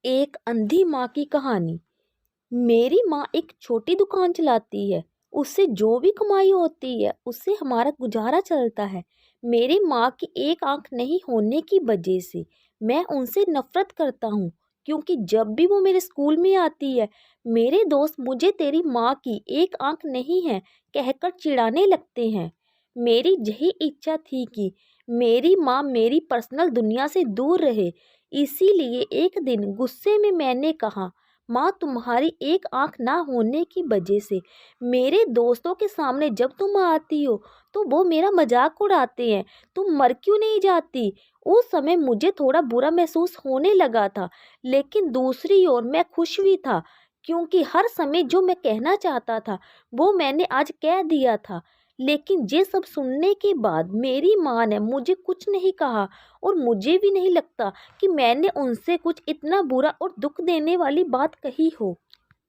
एक अंधी माँ की कहानी। मेरी माँ एक छोटी दुकान चलाती है। उससे जो भी कमाई होती है उससे हमारा गुजारा चलता है। मेरी माँ की एक आंख नहीं होने की वजह से मैं उनसे नफरत करता हूँ, क्योंकि जब भी वो मेरे स्कूल में आती है मेरे दोस्त मुझे तेरी माँ की एक आंख नहीं है कहकर चिढ़ाने लगते हैं। मेरी यही इच्छा थी कि मेरी माँ मेरी पर्सनल दुनिया से दूर रहे। इसीलिए एक दिन गुस्से में मैंने कहा, माँ तुम्हारी एक आंख ना होने की वजह से मेरे दोस्तों के सामने जब तुम आती हो तो वो मेरा मजाक उड़ाते हैं, तुम मर क्यों नहीं जाती। उस समय मुझे थोड़ा बुरा महसूस होने लगा था, लेकिन दूसरी ओर मैं खुश भी था, क्योंकि हर समय जो मैं कहना चाहता था वो मैंने आज कह दिया था। लेकिन ये सब सुनने के बाद मेरी माँ ने मुझे कुछ नहीं कहा, और मुझे भी नहीं लगता कि मैंने उनसे कुछ इतना बुरा और दुख देने वाली बात कही हो।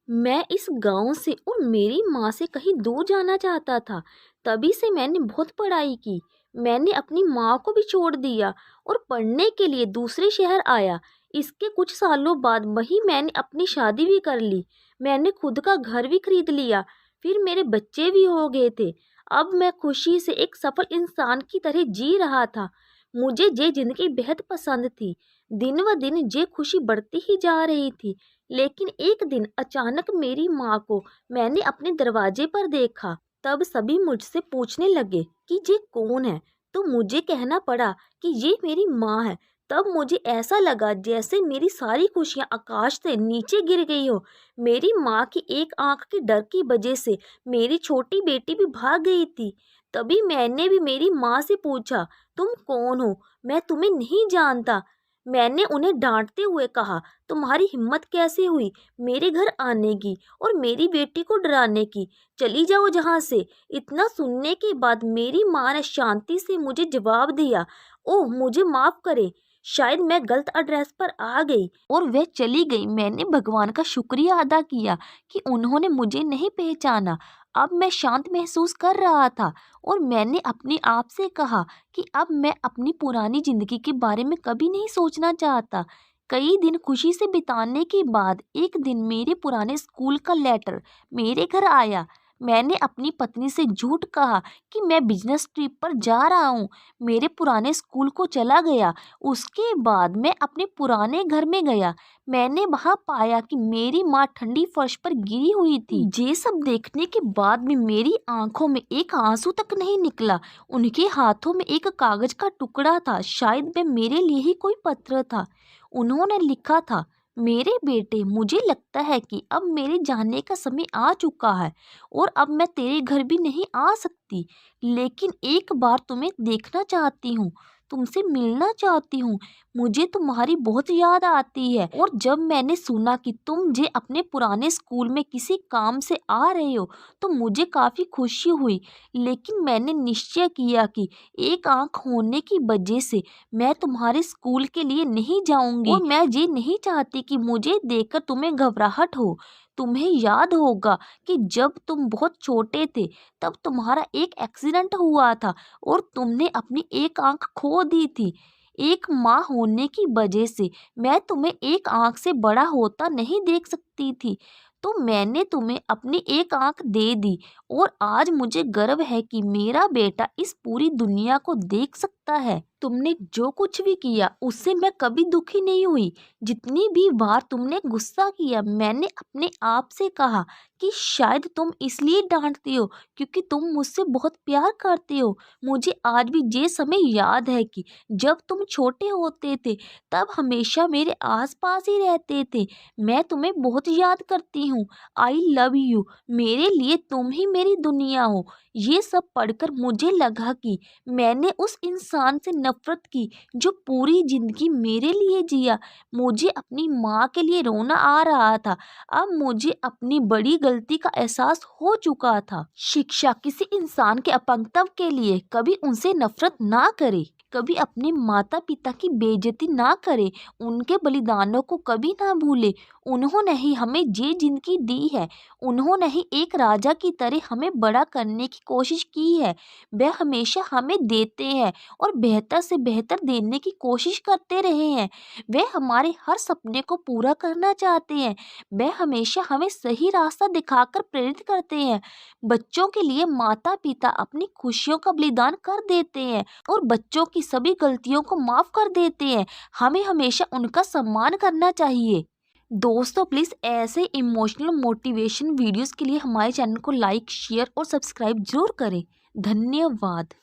मैं इस गांव से और मेरी माँ से कहीं दूर जाना चाहता था। तभी से मैंने बहुत पढ़ाई की। मैंने अपनी माँ को भी छोड़ दिया और पढ़ने के लिए दूसरे शहर आया। इसके कुछ सालों बाद वहीं मैंने अपनी शादी भी कर ली। मैंने खुद का घर भी खरीद लिया। फिर मेरे बच्चे भी हो गए थे। अब मैं खुशी से एक सफल इंसान की तरह जी रहा था। मुझे ये जिंदगी बेहद पसंद थी। दिन व दिन ये खुशी बढ़ती ही जा रही थी। लेकिन एक दिन अचानक मेरी माँ को मैंने अपने दरवाजे पर देखा। तब सभी मुझसे पूछने लगे कि ये कौन है। तो मुझे कहना पड़ा कि ये मेरी माँ है। तब मुझे ऐसा लगा जैसे मेरी सारी खुशियाँ आकाश से नीचे गिर गई हो। मेरी माँ की एक आंख के डर की वजह से मेरी छोटी बेटी भी भाग गई थी। तभी मैंने भी मेरी माँ से पूछा, तुम कौन हो, मैं तुम्हें नहीं जानता। मैंने उन्हें डांटते हुए कहा, तुम्हारी हिम्मत कैसे हुई मेरे घर आने की और मेरी बेटी को डराने की, चली जाओ यहाँ से। इतना सुनने के बाद मेरी माँ ने शांति से मुझे जवाब दिया, ओह मुझे माफ़ करें, शायद मैं गलत एड्रेस पर आ गई, और वह चली गई। मैंने भगवान का शुक्रिया अदा किया कि उन्होंने मुझे नहीं पहचाना। अब मैं शांत महसूस कर रहा था और मैंने अपने आप से कहा कि अब मैं अपनी पुरानी ज़िंदगी के बारे में कभी नहीं सोचना चाहता। कई दिन खुशी से बिताने के बाद एक दिन मेरे पुराने स्कूल का लेटर मेरे घर आया। मैंने अपनी पत्नी से झूठ कहा कि मैं बिजनेस ट्रिप पर जा रहा हूँ, मेरे पुराने स्कूल को चला गया। उसके बाद मैं अपने पुराने घर में गया। मैंने वहाँ पाया कि मेरी माँ ठंडी फर्श पर गिरी हुई थी। ये सब देखने के बाद भी मेरी आंखों में एक आंसू तक नहीं निकला। उनके हाथों में एक कागज का टुकड़ा था, शायद वह मेरे लिए ही कोई पत्र था। उन्होंने लिखा था, मेरे बेटे, मुझे लगता है कि अब मेरे जाने का समय आ चुका है और अब मैं तेरे घर भी नहीं आ सकती, लेकिन एक बार तुम्हें देखना चाहती हूँ, तुमसे मिलना चाहती हूँ। मुझे तुम्हारी बहुत याद आती है, और जब मैंने सुना कि तुम जे अपने पुराने स्कूल में किसी काम से आ रहे हो तो मुझे काफ़ी खुशी हुई। लेकिन मैंने निश्चय किया कि एक आंख होने की वजह से मैं तुम्हारे स्कूल के लिए नहीं जाऊंगी, और मैं ये नहीं चाहती कि मुझे देखकर तुम्हें घबराहट हो। तुम्हें याद होगा कि जब तुम बहुत छोटे थे तब तुम्हारा एक एक्सीडेंट हुआ था और तुमने अपनी एक आंख खो दी थी। एक माँ होने की वजह से मैं तुम्हें एक आंख से बड़ा होता नहीं देख सकती थी, तो मैंने तुम्हें अपनी एक आंख दे दी, और आज मुझे गर्व है कि मेरा बेटा इस पूरी दुनिया को देख सकता है। तुमने जो कुछ भी किया उससे मैं कभी दुखी नहीं हुई। जितनी भी बार तुमने गुस्सा किया मैंने अपने आप से कहा कि शायद तुम इसलिए डांटती हो क्योंकि तुम मुझसे बहुत प्यार करते हो। मुझे आज भी ये समय याद है कि जब तुम छोटे होते थे तब हमेशा मेरे आसपास ही रहते थे। मैं तुम्हें बहुत याद करती हूँ। I love you. मेरे लिए तुम ही मेरी दुनिया हो। ये सब पढ़कर मुझे लगा कि मैंने उस इंसान से नफरत की जो पूरी जिंदगी मेरे लिए जिया। मुझे अपनी माँ के लिए रोना आ रहा था। अब मुझे अपनी बड़ी गलती का एहसास हो चुका था। शिक्षा किसी इंसान के अपंगत्व के लिए कभी उनसे नफरत ना करे। कभी अपने माता पिता की बेइज्जती ना करें, उनके बलिदानों को कभी ना भूलें। उन्होंने ही हमें ये ज़िंदगी दी है, उन्होंने ही एक राजा की तरह हमें बड़ा करने की कोशिश की है। वह हमेशा हमें देते हैं और बेहतर से बेहतर देने की कोशिश करते रहे हैं। वह हमारे हर सपने को पूरा करना चाहते हैं। वह हमेशा हमें सही रास्ता दिखाकर प्रेरित करते हैं। बच्चों के लिए माता पिता अपनी खुशियों का बलिदान कर देते हैं और बच्चों की सभी गलतियों को माफ़ कर देते हैं। हमें हमेशा उनका सम्मान करना चाहिए। दोस्तों प्लीज़ ऐसे इमोशनल मोटिवेशन वीडियोस के लिए हमारे चैनल को लाइक शेयर और सब्सक्राइब जरूर करें। धन्यवाद।